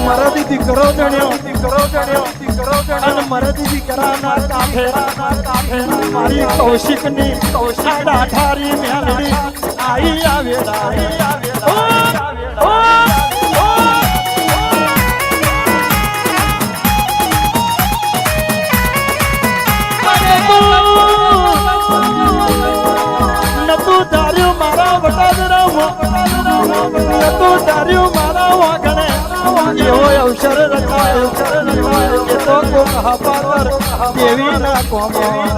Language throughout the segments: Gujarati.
મરદી કરો જણ્યો મરદી દીકરાના કાંઠે મારી કૌશિકની ઠારી મેલડી આઈ આવેલા નતું ધાર્યું મારા નતું ધાર્યું મારા વાગણે એવો અવસર રચાયો એ તો કોક હપાતર દેવી ના કોમો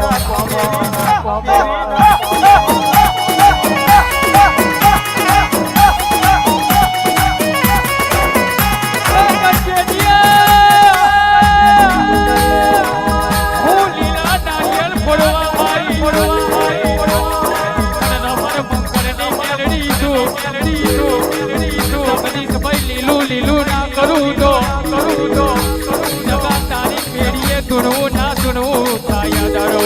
લીલું ના કરું તો તારી પેઢીએ ધૂણવું ના ધૂણવું થાય દારો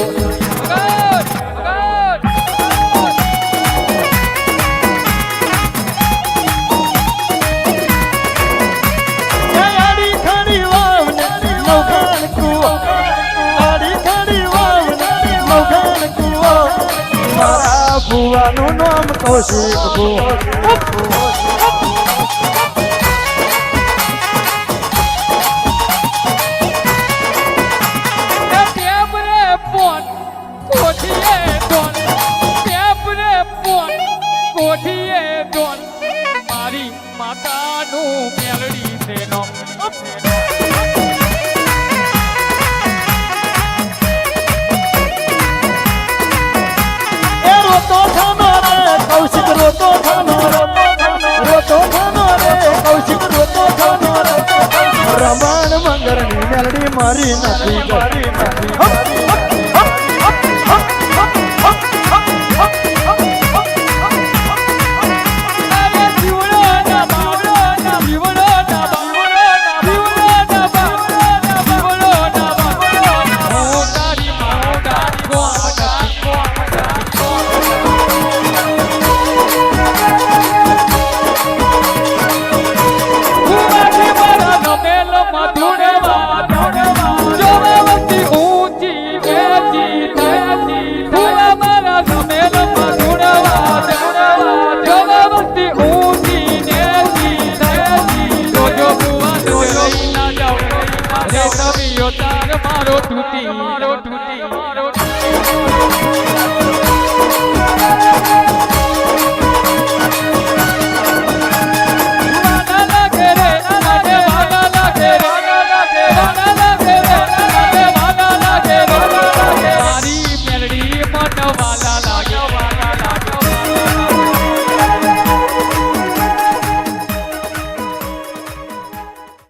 ભુવાનું નામ કૌશિક મારી માતાનું મેલડી તેનો એ રોતો થાનો રે કૌશિક રોતો થાનો રે કૌશિક રોતો થાનો રે રમણ મંગળની મેલડી મારી નથી મારો તૂટી